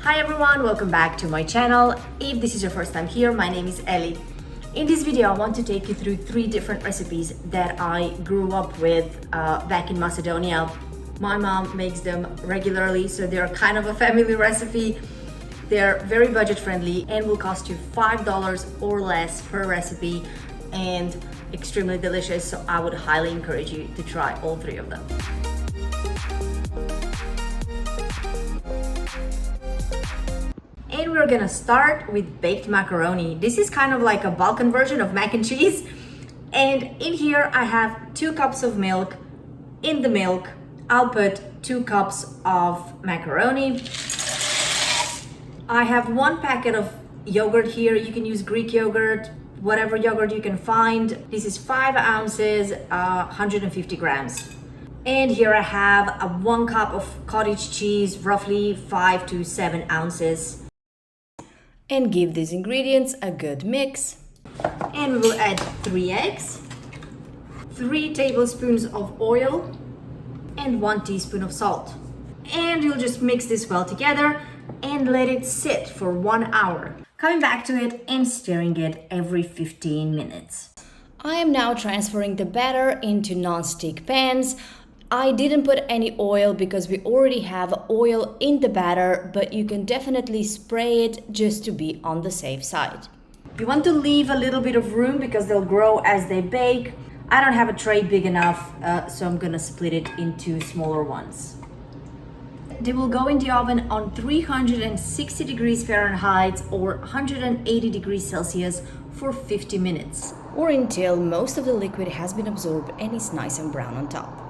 Hi everyone, welcome back to my channel. If this is your first time here, my name is Ellie. In this video, I want to take you through 3 different recipes that I grew up with back in Macedonia. My mom makes them regularly, so they're kind of a family recipe. They're very budget friendly and will cost you $5 or less per recipe and extremely delicious, so I would highly encourage you to try all 3 of them. And we're gonna start with baked macaroni. This is kind of like a Balkan version of mac and cheese. And in here I have 2 cups of milk. In the milk, I'll put 2 cups of macaroni. I have 1 packet of yogurt here. You can use Greek yogurt, whatever yogurt you can find. This is 5 ounces, 150 grams. And here I have 1 cup of cottage cheese, roughly 5 to 7 ounces. And give these ingredients a good mix. And we will add 3 eggs, 3 tablespoons of oil, and 1 teaspoon of salt. And you'll just mix this well together and let it sit for 1 hour. Coming back to it and stirring it every 15 minutes. I am now transferring the batter into non-stick pans. I didn't put any oil because we already have oil in the batter, but you can definitely spray it just to be on the safe side. You want to leave a little bit of room because they'll grow as they bake. I don't have a tray big enough, so I'm gonna split it into smaller ones. They will go in the oven on 360 degrees Fahrenheit or 180 degrees Celsius for 50 minutes. Or until most of the liquid has been absorbed and is nice and brown on top.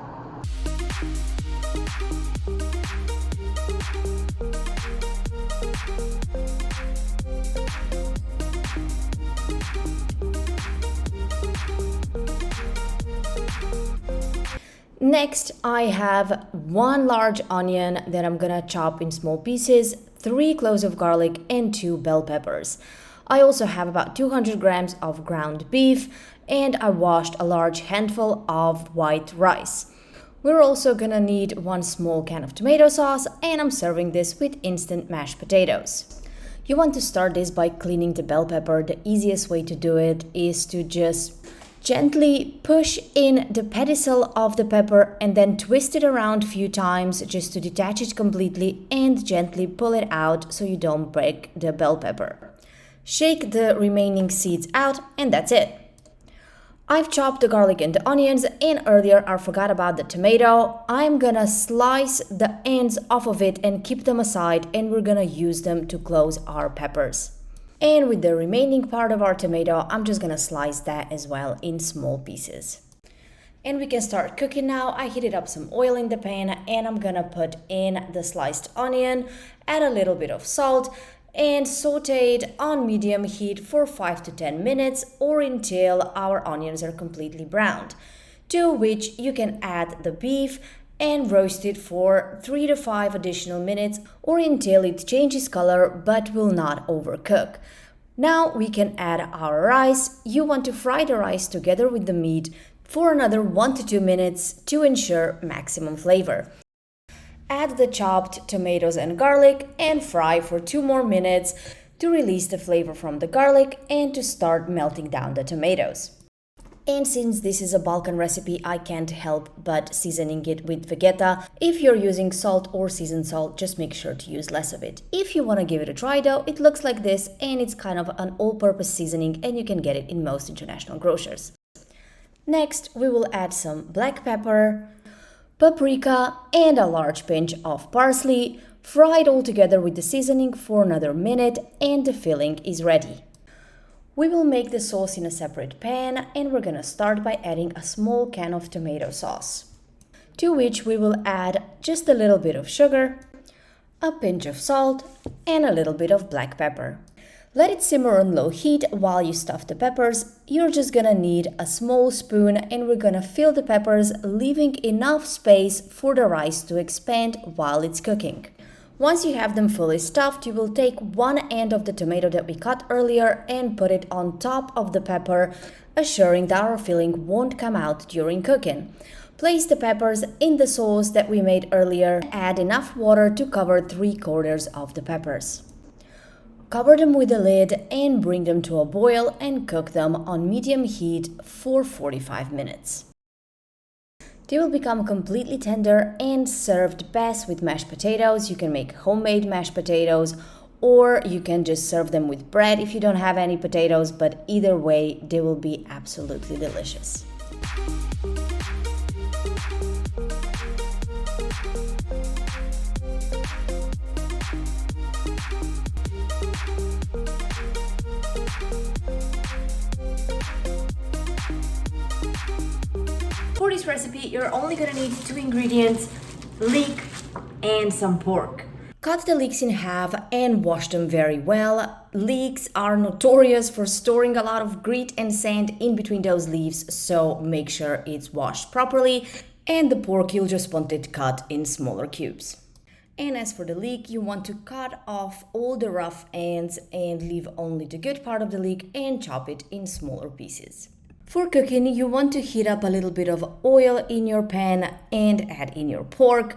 Next, I have 1 large onion that I'm gonna chop in small pieces, 3 cloves of garlic, and 2 bell peppers. I also have about 200 grams of ground beef, and I washed a large handful of white rice. We're also gonna need 1 small can of tomato sauce, and I'm serving this with instant mashed potatoes. You want to start this by cleaning the bell pepper. The easiest way to do it is to just gently push in the pedicel of the pepper and then twist it around a few times just to detach it completely and gently pull it out so you don't break the bell pepper. Shake the remaining seeds out and that's it. I've chopped the garlic and the onions, and earlier I forgot about the tomato. I'm gonna slice the ends off of it and keep them aside, and we're gonna use them to close our peppers. And with the remaining part of our tomato, I'm just gonna slice that as well in small pieces. And we can start cooking now. I heated up some oil in the pan and I'm gonna put in the sliced onion, add a little bit of salt, and saute it on medium heat for 5 to 10 minutes or until our onions are completely browned. To which you can add the beef and roast it for 3 to 5 additional minutes or until it changes color but will not overcook. Now we can add our rice. You want to fry the rice together with the meat for another 1 to 2 minutes to ensure maximum flavor. Add the chopped tomatoes and garlic and fry for 2 more minutes to release the flavor from the garlic and to start melting down the tomatoes. And since this is a Balkan recipe, I can't help but seasoning it with vegeta. If you're using salt or seasoned salt, just make sure to use less of it. If you want to give it a try though, it looks like this and it's kind of an all-purpose seasoning and you can get it in most international grocers. Next, we will add some black pepper, paprika, and a large pinch of parsley. Fry it all together with the seasoning for another minute and the filling is ready. We will make the sauce in a separate pan and we're gonna start by adding a small can of tomato sauce, to which we will add just a little bit of sugar, a pinch of salt, and a little bit of black pepper. Let it simmer on low heat while you stuff the peppers. You're just gonna need a small spoon and we're gonna fill the peppers, leaving enough space for the rice to expand while it's cooking. Once you have them fully stuffed, you will take 1 end of the tomato that we cut earlier and put it on top of the pepper, assuring that our filling won't come out during cooking. Place the peppers in the sauce that we made earlier. Add enough water to cover 3/4 of the peppers. Cover them with a lid and bring them to a boil and cook them on medium heat for 45 minutes. They will become completely tender and served best with mashed potatoes. You can make homemade mashed potatoes, or you can just serve them with bread if you don't have any potatoes, but either way, they will be absolutely delicious. For this recipe, you're only gonna need 2 ingredients, leek and some pork. Cut the leeks in half and wash them very well. Leeks are notorious for storing a lot of grit and sand in between those leaves, so make sure it's washed properly. And the pork, you'll just want it cut in smaller cubes. And as for the leek, you want to cut off all the rough ends and leave only the good part of the leek and chop it in smaller pieces. For cooking, you want to heat up a little bit of oil in your pan and add in your pork.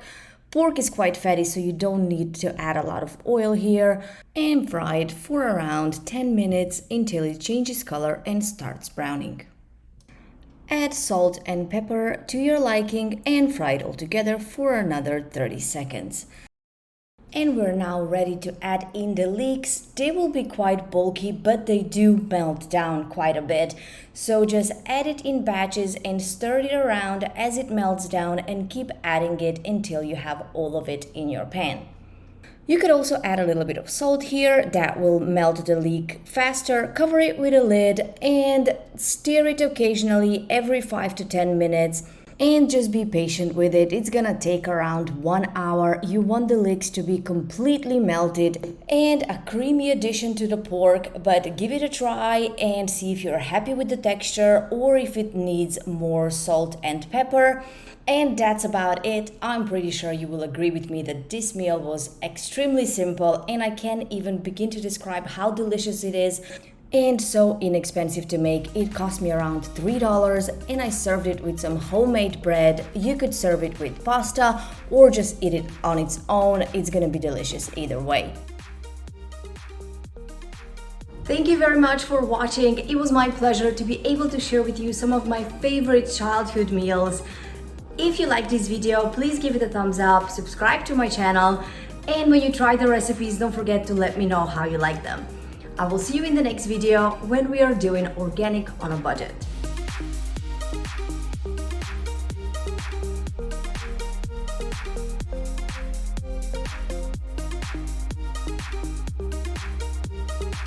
Pork is quite fatty, so you don't need to add a lot of oil here. And fry it for around 10 minutes until it changes color and starts browning. Add salt and pepper to your liking and fry it all together for another 30 seconds. And we're now ready to add in the leeks. They will be quite bulky, but they do melt down quite a bit. So just add it in batches and stir it around as it melts down and keep adding it until you have all of it in your pan. You could also add a little bit of salt here, that will melt the leek faster. Cover it with a lid and stir it occasionally every 5 to 10 minutes. And just be patient with it. It's gonna take around 1 hour. You want the leeks to be completely melted and a creamy addition to the pork, but give it a try and see if you're happy with the texture or if it needs more salt and pepper. And that's about it. I'm pretty sure you will agree with me that this meal was extremely simple, and I can't even begin to describe how delicious it is. And so inexpensive to make. It cost me around $3 and I served it with some homemade bread. You could serve it with pasta or just eat it on its own. It's gonna be delicious either way. Thank you very much for watching. It was my pleasure to be able to share with you some of my favorite childhood meals. If you like this video, please give it a thumbs up, subscribe to my channel, and when you try the recipes, don't forget to let me know how you like them. I will see you in the next video when we are doing organic on a budget.